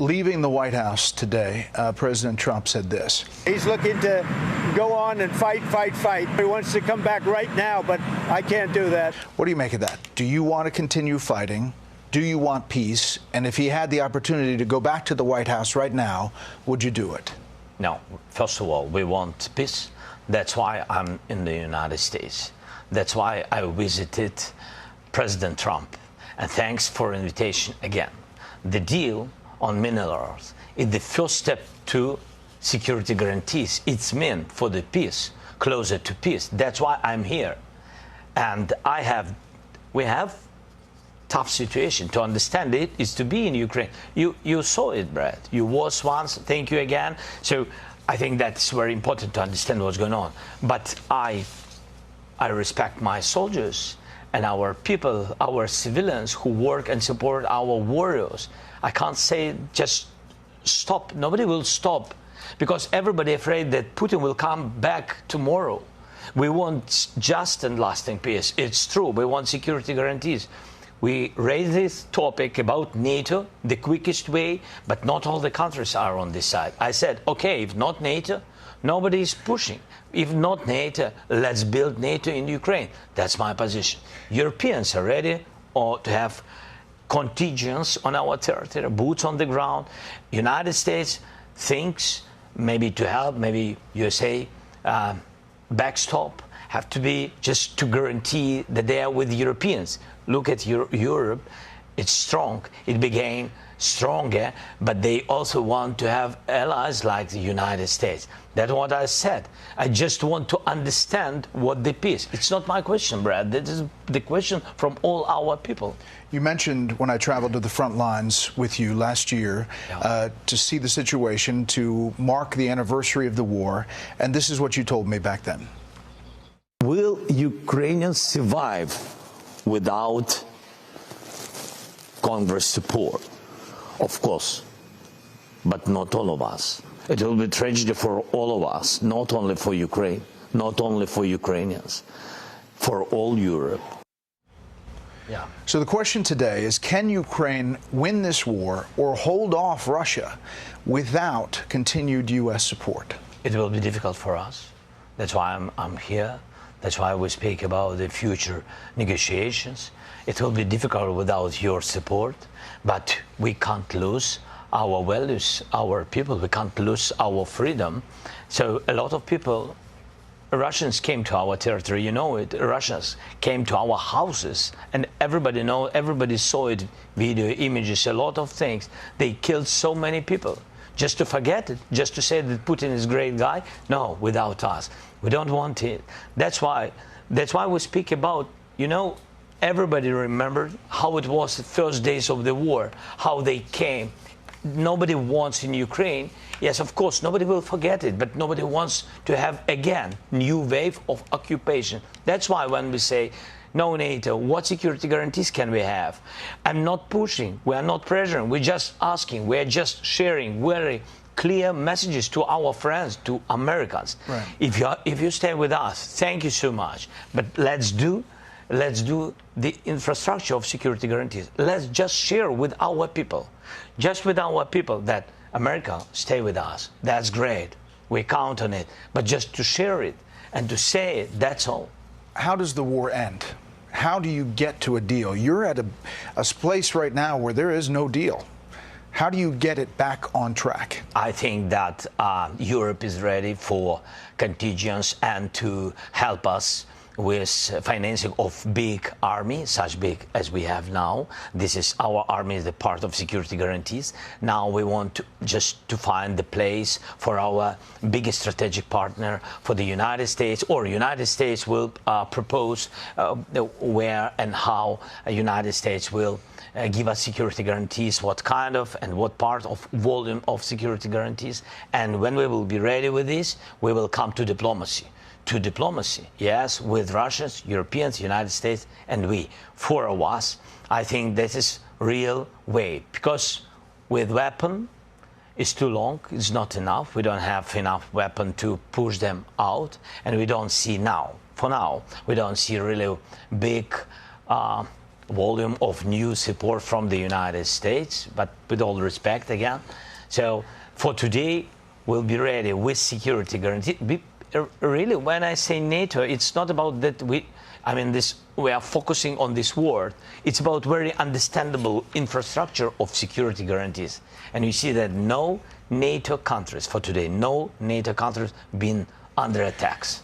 leaving the White House today, President Trump said this. He's looking to go on and fight. He wants to come back right now, but I can't do that. What do you make of that? Do you want to continue fighting? Do you want peace? And if he had the opportunity to go back to the White House right now, would you do it? No. First of all, we want peace. That's why I'm in the United States. That's why I visited President Trump. And thanks for invitation again. The deal on minerals is the first step to security guarantees. It's meant for the peace, closer to peace. That's why I'm here. And we have tough situation. To understand it is to be in Ukraine. You saw it, Brad. You was once. Thank you again. So I think that's very important to understand what's going on. But I respect my soldiers and our people, our civilians who work and support our warriors. I can't say just stop. Nobody will stop because everybody afraid that Putin will come back tomorrow. We want just and lasting peace. It's true. We want security guarantees. We raised this topic about NATO the quickest way, but not all the countries are on this side. I said, okay, if not NATO, nobody is pushing. If not NATO, let's build NATO in Ukraine. That's my position. Europeans are ready to have contingents on our territory, boots on the ground. United States thinks maybe to help, maybe USA backstop, have to be just to guarantee that they are with Europeans. Look at Europe, it's strong, it became stronger, but they also want to have allies like the United States. That's what I said. I just want to understand what the peace. It's not my question, Brad. This is the question from all our people. You mentioned when I traveled to the front lines with you last year to see the situation, to mark the anniversary of the war, and this is what you told me back then. Will Ukrainians survive without Congress support? Of course, but not all of us. It will be tragedy for all of us, not only for Ukraine, not only for Ukrainians, for all Europe. Yeah. So the question today is, can Ukraine win this war or hold off Russia without continued U.S. support? It will be difficult for us. That's why I'm here. That's why we speak about the future negotiations. It will be difficult without your support, but we can't lose our values, our people. We can't lose our freedom. So a lot of people, Russians came to our territory, you know it. Russians came to our houses, and everybody saw it, video, images, a lot of things. They killed so many people. Just to forget it, just to say that Putin is a great guy? No, without us. We don't want it. That's why we speak about, everybody remembered how it was the first days of the war, how they came. Nobody wants in Ukraine. Yes, of course, nobody will forget it, but nobody wants to have, again, new wave of occupation. That's why when we say, no NATO, what security guarantees can we have? I'm not pushing, we are not pressuring, we're just asking, we're just sharing very clear messages to our friends, to Americans. Right. If you stay with us, thank you so much. But let's do the infrastructure of security guarantees. Let's just share with our people, just with our people, that America stay with us. That's great. We count on it. But just to share it and to say it, that's all. How does the war end? How do you get to a deal? You're at a place right now where there is no deal. How do you get it back on track? I think that Europe is ready for contingents and to help us with financing of big army, such big as we have now. This is our army, is the part of security guarantees. Now we want to find the place for our biggest strategic partner, for the United States, or United States will propose where and how United States will give us security guarantees, what kind of and what part of volume of security guarantees. And when we will be ready with this, we will come to diplomacy. To diplomacy, yes, with Russians, Europeans, United States, and we. Four of us, I think this is real way, because with weapon, it's too long, it's not enough. We don't have enough weapon to push them out, and we don't see now, for now, we don't see really big volume of new support from the United States, but with all respect again. So for today, we'll be ready with security guarantee. Really, when I say NATO, it's not about that we are focusing on this word. It's about very understandable infrastructure of security guarantees. And you see that no NATO countries, for today, no NATO countries been under attacks.